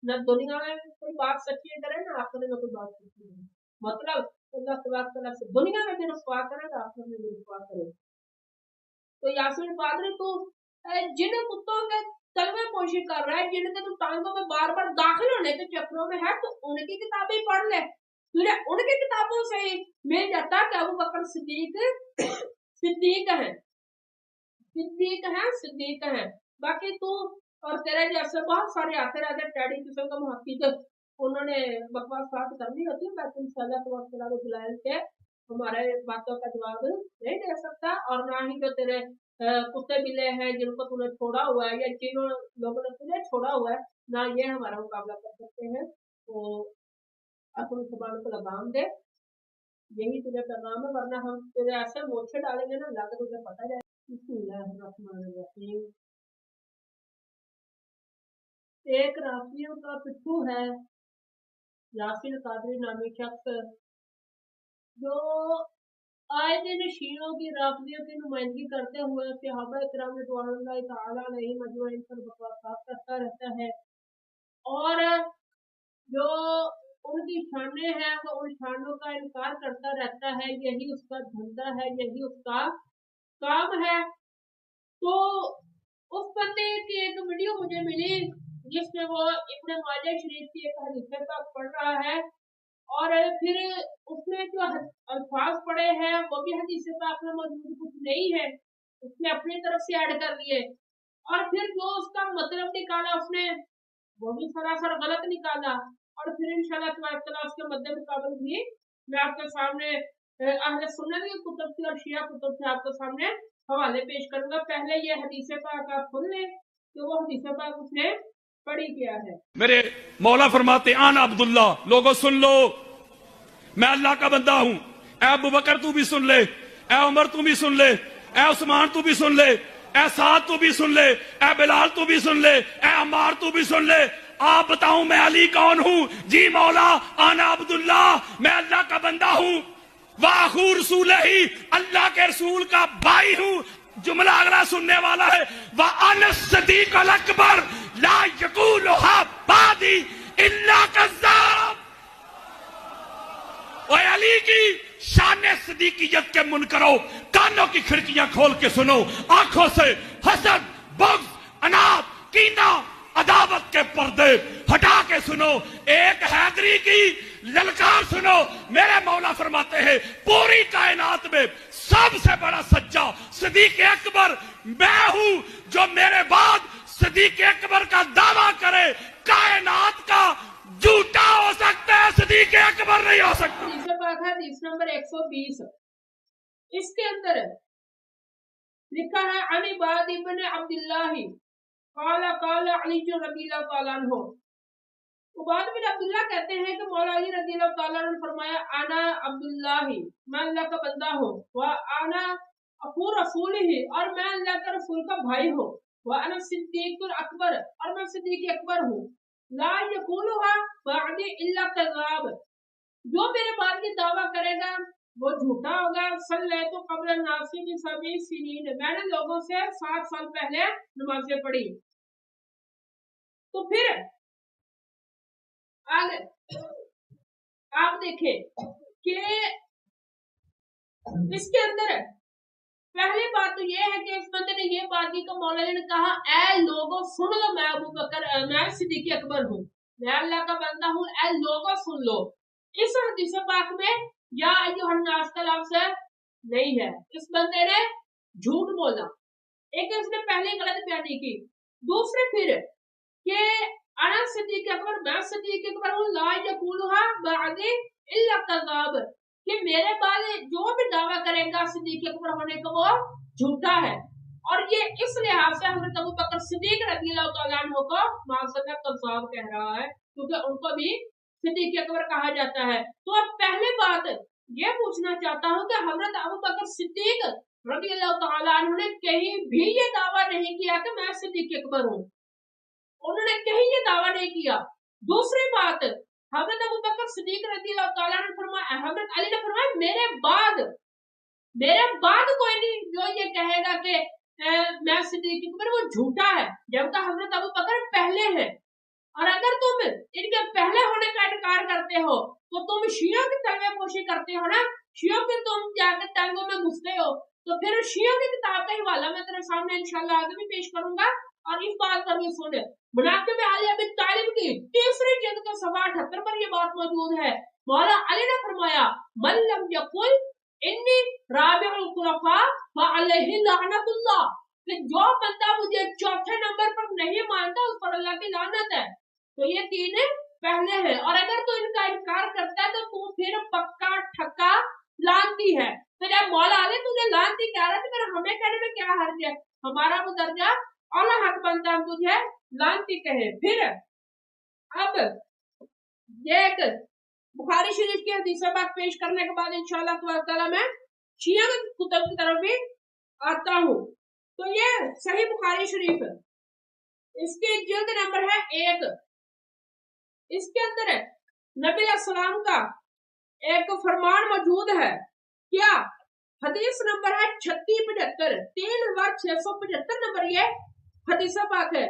نہ دنیا میں کوئی بات سچی کرے نہ آخرت میں کوئی بات سچی کرے. مطلب اللہ تبارک تعالیٰ سے دنیا میں بھی رسوا کرے گا آخرت میں بھی رسوا کرے. تو یاسین پادری تو جن کتوں کے تلوے پوشی کر رہا ہے، جن کے تو ٹانگوں میں بار بار داخل ہونے کے چکروں میں ہے، تو ان کی کتابیں پڑھ لے. تجھے ان کی کتابوں سے ہی مل جاتا کہ ابو بکر صدیق صدیق ہے، صدیق ہے، صدیق ہے. باقی تو اور تیرے جیسے بہت سارے آتے رہتے ٹیڈی قسم کا محقق، انہوں نے بکواس بات کرنی ہوتی ہے. میں تم سے اللہ تبارک جلال کے ہمارے باتوں کا جواب نہیں دے سکتا، اور نہ ہی جو تیرے کتے بلے ہیں جن کو تم نے چھوڑا ہوا ہے یا جن لوگوں نے تمہیں چھوڑا ہوا ہے، نہ یہ ہمارا مقابلہ کر سکتے ہیں. تو اپنی زبان کو لگام دے، یہی تجھے پیغام ہے، ورنہ ہم تیرے ایسے موچے ڈالیں گے نا اللہ کا تجھے پتہ جائے. بسم اللہ الرحمن الرحیم. ایک رافیوں کا پٹھو ہے یاسین قادری نامی شخص، جو آئے دن شیعوں کی رافضیوں کی نمائندگی کرتے ہوئے صحابہ کرام رضوان اللہ تعالیٰ علیہم اجمعین پر بکواسات کرتا رہتا ہے، اور جو ان کی شانیں ہیں وہ ان شانوں کا انکار کرتا رہتا ہے. یہی اس کا دھندا ہے، یہی اس کا کام ہے. تو اس بندے کی ایک ویڈیو مجھے ملی جس میں وہ ابن ماجہ شریف کی ایک حدیث پاک پڑھ رہا ہے، اور پھر اس میں جو الفاظ پڑے ہیں وہ بھی حدیث پاک میں موجود کچھ نہیں ہے، اس نے اپنی طرف سے ایڈ کر لیے، اور پھر جو اس کا مطلب نکالا اس نے وہ بھی سراسر غلط نکالا. اور پھر انشاءاللہ تبارک تعالیٰ اس کے مد مقابل بھی میں آپ کے سامنے اہل سنت کی کتب سے اور شیعہ کتب سے آپ کے سامنے حوالے پیش کروں گا. پہلے یہ حدیث پاک آپ سن لیں کہ وہ حدیث پاک اس نے پڑھی کیا ہے. میرے مولا فرماتے آن عبداللہ، لوگوں سن لو میں اللہ کا بندہ ہوں. اے ابو بکر تو بھی سن لے، اے عمر تو بھی سن لے، اے عثمان تو بھی سن لے، اے سعد تو بھی سن لے، اے بلال تو بھی سن لے، اے عمار تو بھی سن لے. آپ بتاؤں میں علی کون ہوں؟ جی مولا آنا عبداللہ، میں اللہ کا بندہ ہوں، واخو رسول ہی، اللہ کے رسول کا بھائی ہوں. جملہ اگلا سننے والا ہے وَأَنَا الصِّدِيقُ الْأَكْبَرُ لَا يَقُولُهَا بَعْدِي إِلَّا كَذَّابٌ. اے علی کی شان صدیقیت کے منکرو، کانوں کی کھڑکیاں کھول کے سنو، آنکھوں سے حسد، بغض، انات، کینہ، عداوت کے پردے ہٹا کے سنو. ایک حیدری کی للکار سنو. میرے مولا فرماتے ہیں پوری کائنات میں سب سے بڑا سچا صدیق اکبر میں ہوں. جو میرے بعد صدیق اکبر کا دعویٰ کرے کائنات کا جھوٹا ہو سکتا ہے، صدیق اکبر نہیں ہو سکتا. حدیث پاک ہے حدیث نمبر 120. اس کے اندر لکھا ہے عن عباد ابن عبداللہ قال قال علی رضی اللہ تعالیٰ عنہ. عباد بن عبداللہ کہتے ہیں کہ مولا علی رضی اللہ تعالیٰ عنہ نے فرمایا انا عبداللہ، میں اللہ کا بندہ ہوں، وانا اخو رسول ہی، اور میں اللہ کا رسول کا بھائی ہوں، وانا صدیق الاکبر، اور میں صدیق اکبر ہوں. لا یقولها بعدی الا کذاب، جو میرے بعد کی دعویٰ کرے گا وہ جھوٹا ہوگا. صلیت قبل الناس ب7 سنین، میں نے لوگوں سے 7 سال پہلے نمازیں پڑھی. تو پھر آگے آپ دیکھیں کہ اس کے اندر پہلی بات تو یہ ہے کہ اس بندے نے یہ بات کی کہ مولا نے کہا اے لوگوں سن لو، میں ابو بکر، میں صدیق اکبر ہوں، میں اللہ کا بندہ ہوں، اے لوگوں سن لو. اس حدیث پاک میں یا ایھا الناس کا لفظ نہیں ہے. اس بندے نے جھوٹ بولا. ایک اس نے پہلے غلط بیانی کی، دوسرے پھر کہ انا صدیق اکبر، میں صدیق اکبر ہوں، لا یقولها بعدی الا کذاب، کہ میرے بعد جو بھی دعویٰ کرے گا صدیق اکبر ہونے کا وہ جھوٹا ہے. اور یہ اس لحاظ سے حضرت ابو بکر صدیق رضی اللہ تعالیٰ عنہ کو معذرت کذاب کہہ رہا ہے، کیونکہ ان کو بھی صدیق اکبر کہا جاتا ہے. تو اب پہلے بات یہ پوچھنا چاہتا ہوں کہ حضرت ابو بکر صدیق رضی اللہ تعالیٰ عنہ نے کہیں بھی یہ دعویٰ نہیں کیا کہ میں صدیق اکبر ہوں، انہوں نے کہیں یہ دعویٰ نہیں کیا. دوسری بات حضرت ابو بکر صدیق رضی اللہ تعالیٰ عنہ فرمایا، حضرت علی نے فرمایا میرے بعد کوئی نہیں جو یہ کہے گا کہ میں صدیق اکبر، وہ جھوٹا ہے، جبکہ حضرت ابو بکر پہلے ہیں. और अगर तुम इनके पहले होने का इनकार करते हो तो तुम शियों की तलवे पोशी करते हो ना, शियों के तुम जाकर टंगों में घुसते हो। तो फिर शियों की किताब का हवाला मैं तेरे सामने इंशाल्लाह आगे भी पेश करूंगा, और इस बात पर भी सुन। मुनाकिब अली अबी तालिब की तीसरी जिल्द के सफ़ा 78 पर यह बात मौजूद है। मौला अली ने फरमाया, मन लम यकुल इन्नी राबिउल खुलफा फअलैहि लअनतुल्लाह, कि जो बंदा मुझे चौथे नंबर पर नहीं मानता उस पर अल्लाह की लानत है। तो ये तीन पहले है, और अगर तू इनका इनकार करता है तो तू फिर पक्का ठक्का लानती है। तो जब मौला अली तुझे लानती कह रहा है तो फिर हमें कहने में क्या हर्ज है? हमारा वो दर्जा औला हक बनता है हम तुझे लानती कहे। फिर अब देख, बुखारी शरीफ की हदीस बात पेश करने के बाद इंशाअल्लाह ताला मैं शिया की कुतुब की तरफ भी आता हूँ। तो ये सही बुखारी शरीफ है, इसकी जिल्द नंबर है 1। इसके अंदर नबी अस्सलाम का एक फरमान मौजूद है। क्या? हदीस नंबर है 3675, 3675 नंबर ये हदीस पाक है।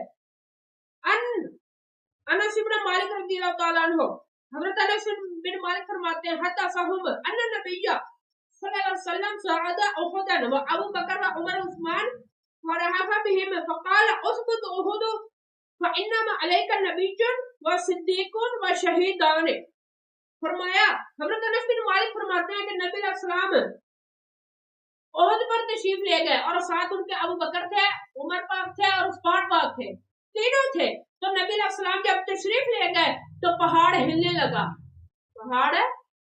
अनस इब्न मालिक रज़ियल्लाहु ताला अन्हु, हज़रत अनस बिन मालिक फरमाते हैं, हत्ता साहुम अन्ना नबिय्या सल्लल्लाहु अलैहि वसल्लम सअदा उहुदन व अबू बकर व उमर उस्मान फरहफा बिहिम फक़ाल उसबुत उहुद फइन्नमा अलैका नबिय्युन व सिद्दीकुन व शहीदान। फरमाया, हज़रत अनस बिन मालिक फरमाते हैं कि नबी अलैहि सलाम ओहद पर तशरीफ ले गए और साथ उनके अबू बकर थे, उमर पाक थे और उस्मान पाक थे, तीनों थे। तो नबी अलैहि सलाम जब तशरीफ ले गए तो पहाड़ हिलने लगा, पहाड़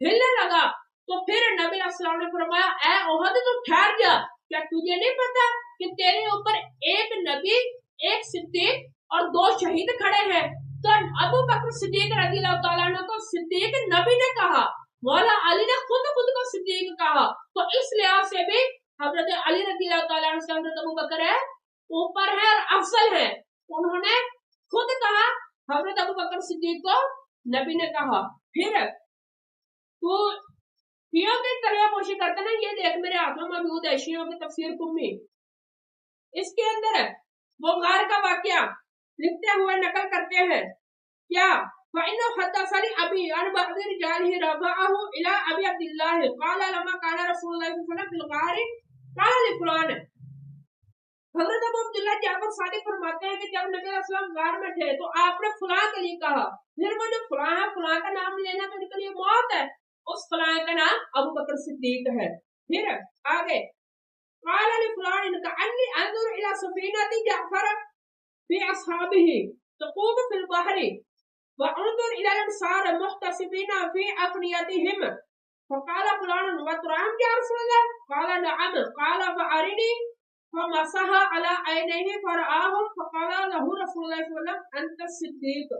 हिलने लगा। तो फिर नबी अलैहि सलाम ने फरमाया, ऐ ओहद तू ठहर जा, क्या तुझे नहीं पता कि तेरे ऊपर एक नबी, एक सिद्दीक और 2 शहीद खड़े हैं? तो अबू बकर सिद्दीक रज़ियल्लाहु ताला अन्हु को सिद्दीक नबी ने कहा, मौला अली ने खुद को सिद्दीक कहा। तो इस लिहाज से भी हजरत अली रज़ियल्लाहु ताला अन्हु से हजरत अबू बकर है ऊपर है और अफसल है। उन्होंने खुद कहा, हजरत अबू बकर सिद्दीक को नबी ने कहा। फिर तो शियों की तलवा पोशी करते हैं, ये देख मेरे हाथ में मौजूद है शियों की तफसीर कुम्मी। इसके अंदर वो गार का वाकया लिखते हुए नकल करते हैं। क्या? फ़इन्नो हद्दसनी अबी अन बअद रिजालिहि रफ़अहु इला अबी अब्दिल्लाह क़ाल लम्मा कान रसूलुल्लाह सल्लल्लाहु अलैहि वसल्लम फिल गार क़ाल लि फलान। हज़रत अबू अब्दुल्लाह जाफर सादिक फरमाते हैं कि जब नबी अलैहि सलाम गार में थे तो आपने फलां के लिए कहा। फिर वो जो फलां है, फलां का नाम लेना तो उनके लिए मौत है। उस फलां का नाम अबू बकर सिद्दीक है। फिर आगे क़ाल लि फलान कअन्नी अंजुरु इला सफ़ीनति जाफर फी अस्हाबिही तक़ूम फिल बहरी व अंजुर इला अंसार मुहतसिबीना फी अफ़नियतिहिम फ़क़ाल फलान व तुराम या रसूलल्लाह क़ाल नअम क़ाल फ़अरिनी फमसह अला ऐनैहि फरआहु फ़क़ाल लहु रसूलुल्लाह सल्लल्लाहु अलैहि वसल्लम अंत सिद्दीक।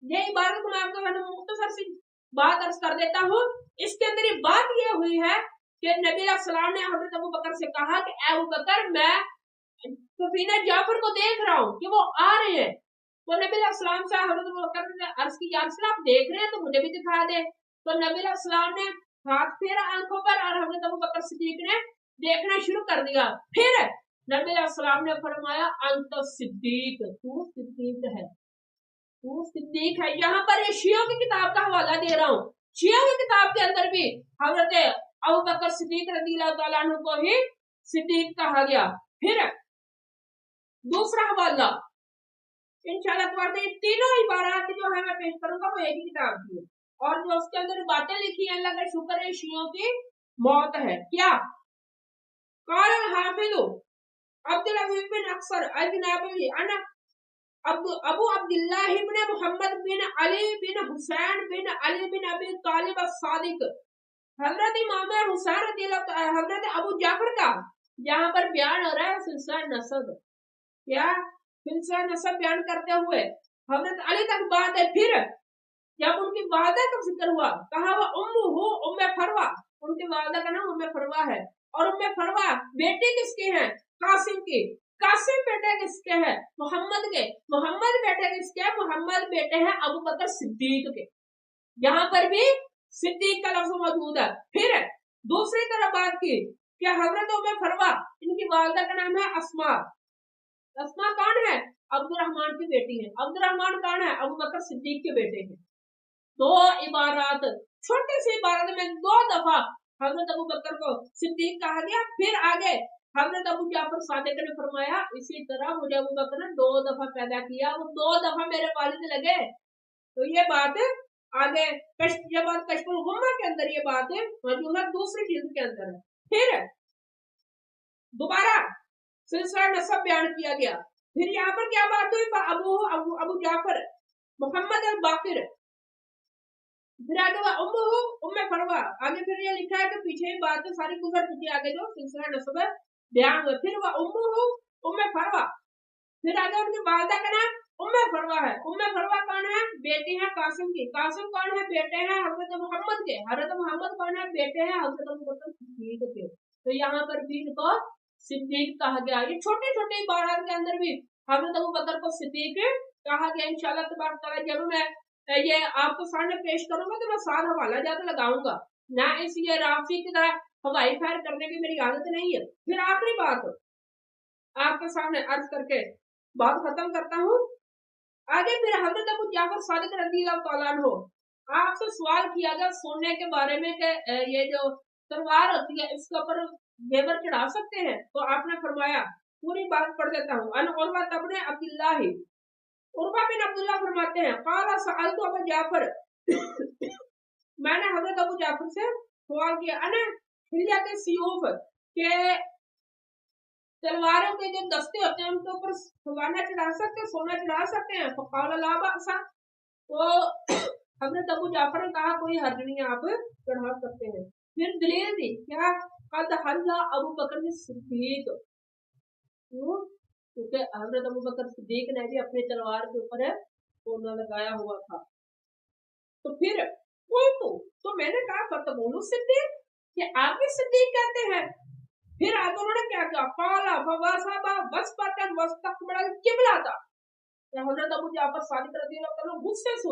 ये इबारत मैं आपको मुख्तसर सी बात अर्ज कर देता हूँ। इसके अंदर बात ये हुई है कि नबी अलैहि सलाम ने हज़रत अबू बकर से कहा कि ए अबू बकर, मैं सफीना जाफर को देख रहा हूँ कि वो आ रहे हैं। तो नबी अलैहि सलाम से हज़रत अबू बकर ने अर्ज की, या रसूल आप देख रहे हैं तो मुझे भी दिखा दे। तो नबी अलैहि सलाम ने हाथ फेरा आंखों पर और हज़रत अबू बकर सिद्दीक ने देखना शुरू कर दिया। फिर नबी अलैहि सलाम ने फरमाया, अंत सिद्दीक, तू सिद्दीक है, तू सिद्दीक है। यहाँ पर ये शियों की किताब का हवाला दे रहा हूँ। शियों की किताब के अंदर भी हज़रत अबू बकर सिद्दीक रज़ियल्लाहु ताला अन्हु को ही सिद्दीक कहा गया। फिर दूसरा हवाला इंशाअल्लाह तुम्हारे तीनों इबारत जो है मैं पेश करूंगा वो एक ही किताब की है, और जो उसके अंदर बातें लिखी हैं अल्लाह का शुक्र है शियों की मौत है। क्या? क़ाल हाफिज़ अब्दुल अज़ीज़ बिन अक्सर अजनबी अना अबू अब्दुल्लाह इब्न मुहम्मद बिन अली बिन हुसैन बिन अली बिन अबी तालिब as-सादिक। हजरत इमाम हुसैन रज़ियल्लाहु हजरत अबू जाफर का यहाँ पर बयान हो रहा है सिलसिला नसब। क्या? सिलसिला नसब बयान करते हुए हजरत अली तक बात है। फिर जब उनकी वालदा का जिक्र हुआ, कहा वह उम्मुहु उम्मे फरवा, उनकी वालदा का नाम उम्मे फरवा है। और उम्मे फरवा बेटे किसके हैं? कासिम की। कासिम बेटे किसके हैं? मोहम्मद के। मोहम्मद बेटे किसके हैं? मोहम्मद बेटे हैं अबू बकर सिद्दीक के। यहाँ पर भी सिद्दीक का लफ्ज़ मौजूद है। फिर दूसरी तरफ बात की कि हजरत उम्मे फरवा, इनकी वालदा का नाम है अस्मा। अस्मा कौन है? अब्दुर्रहमान की बेटी है। अब्दुर्रहमान कौन है? अबू बकर सिद्दीक के बेटे हैं। दो इबारत, छोटी सी इबारत में 2 दफा हजरत अबू बकर को सिद्दीक कहा गया। फिर आगे हजरत अबू जाफर सादिक ने फरमाया इसी तरह मुझे अबू बकर ने 2 दफा पैदा किया, वो 2 दफा मेरे वालिद लगे। तो ये बात आगे ये बात कश्फुल गुम्मा के अंदर ये बात मौजूद है, दूसरी जिल्द के अंदर है। फिर दोबारा सिलसिला नसब बयान किया गया। फिर यहाँ पर क्या बात हुई? अबू जाफर मोहम्मद अल बाकिर, फिर आगे उम्मे फरवा। आगे फिर ये लिखा है कि पीछे ही बात सारी गुजर चुकी, आगे जो सिलसिला नसब बयान हुआ। फिर वह उम्मे फरवा, फिर आगे उनकी वालदा का नाम उम्मे फरवा है। उम्मे फरवा कौन है? बेटी है कासिम की। कासिम कौन है? बेटे हैं हजरत मोहम्मद के। हजरत मोहम्मद कौन है? बेटे हैं हजरत अबू बकर सिद्दीक के। तो यहाँ पर भी इनको सिद्दीक कहा गया। ये छोटे छोटे इबारत के अंदर भी हजरत अबू बकर को सिद्दीक कहा गया। इंशाअल्लाह तबारक तआला जब मैं ये आपको सामने पेश करूंगा तो मैं साथ हवाला ज्यादा लगाऊंगा ना, इस ये राफी की तरह हवाई फायर करने की मेरी आदत नहीं है। फिर आखिरी बात आपके सामने अर्ज करके बात खत्म करता हूँ। आगे फिर हजरत अबू जाफर सादिक रज़ियल्लाहु तआला अन्हु, आपसे सवाल किया गया सोने के बारे में कि ये जो तलवार होती है इसके ऊपर जेवर चढ़ा सकते हैं? तो आपने फरमाया, पूरी बात पढ़ देता हूँ। अन उर्वा इब्न अब्दुल्लाह, उर्वा बिन अब्दुल्लाह फरमाते हैं क़ाला सअलतु अबू जाफर, मैंने हजरत अबू जाफर से सवाल किया, अने हिलियत सियूफ के तलवारों के जो दस्ते होते हैं उनके ऊपर खजाना चढ़ा सकते हैं, सोना चढ़ा सकते हैं? फ़क़ाल ला बअसा, तो हजरत अबू जाफर ने कहा कोई हर्ज नहीं, आप चढ़ा सकते हैं। फिर दलील दी क्या? कद हल्ला अबू बकर सिद्दीक, क्योंकि हजरत अबू बकर सिद्दीक ने भी अपने तलवार के ऊपर सोना लगाया हुआ था। तो फिर तो मैंने कहा फतबूलु सिद्दीक, कि आप भी सिद्दीक कहते हैं? फिर आगे उन्होंने क्या कहा? काला फवासाबा वस्पतन वस्तकबल किबला था। हजरत अबू जाफर सादिक रज़ियल्लाहु अन्हु गुस्से से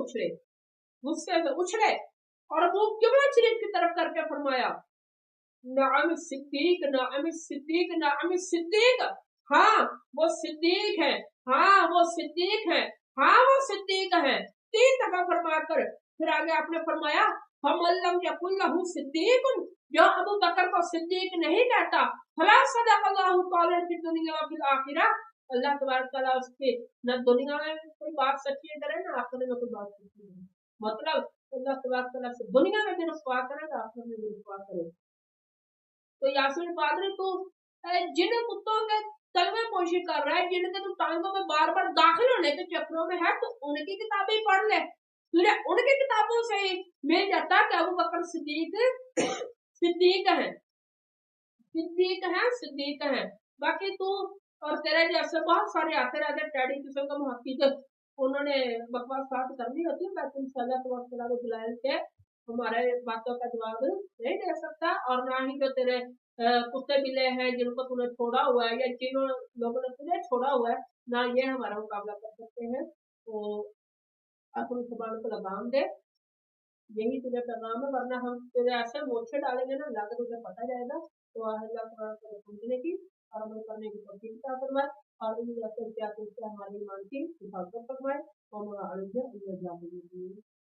उछले और वो किबला शरीफ की तरफ करके फरमाया, नाम सिद्दीक, नाम सिद्दीक, नाम सिद्दीक, हाँ वो सिद्दीक है, हाँ वो सिद्दीक है, हाँ वो सिद्दीक है। 3 दफा फरमाकर फिर आगे आपने फरमाया फमल्लम यकुल्लहु सिद्दीकुन, जो अबू बकर को सिद्दीक नहीं कहता, फला सदक़ल्लाहु क़ौलन फिद दुनिया व फिल आखिरह, अल्लाह तबारक तआला उसके न दुनिया में कोई बात सच्ची करे ना आखिरत में कोई बात सच्ची करे। मतलब अल्लाह तबारक तआला से दुनिया में भी रुसवा करे तो आखिरत में भी रुसवा करे। तो यासीन पादरी तू जिन कुत्तों के तलवे पोशी कर रहा है, जिनके तू टांगों में बार बार दाखिल होने के चक्रों में है, तो उनकी किताबें पढ़ ले, तुझे उनकी किताबों से ही मिल जाता कि अबू बकर सिद्दीक सिद्दीक है, सिद्दीक है, सिद्दीक है। बाकी तू और तेरे जैसे बहुत सारे आते रहते टैडी किस्म का मुहक्किक, उन्होंने बकवास बात करनी होती है, मैं इंशाअल्लाह तबारक बुलाए के हमारे बातों का जवाब नहीं दे सकता, और ना ही जो तेरे कुत्ते बिल्ले हैं जिनको तूने छोड़ा हुआ है या जिन लोगों ने तुझे छोड़ा हुआ है, ना ये हमारा मुकाबला कर सकते हैं। तो अपनी जुबान को लगाम दे, यही तुझे पैगाम है, वरना हम तेरे ऐसे मोर्चे डालेंगे ना अल्लाह का तुझे पता जाएगा। तो अल्लाह को समझने की और अमल करने की तौफीक अता फरमाए, और इन जैसे हमारे ईमान की हिफाजत फरमाए। और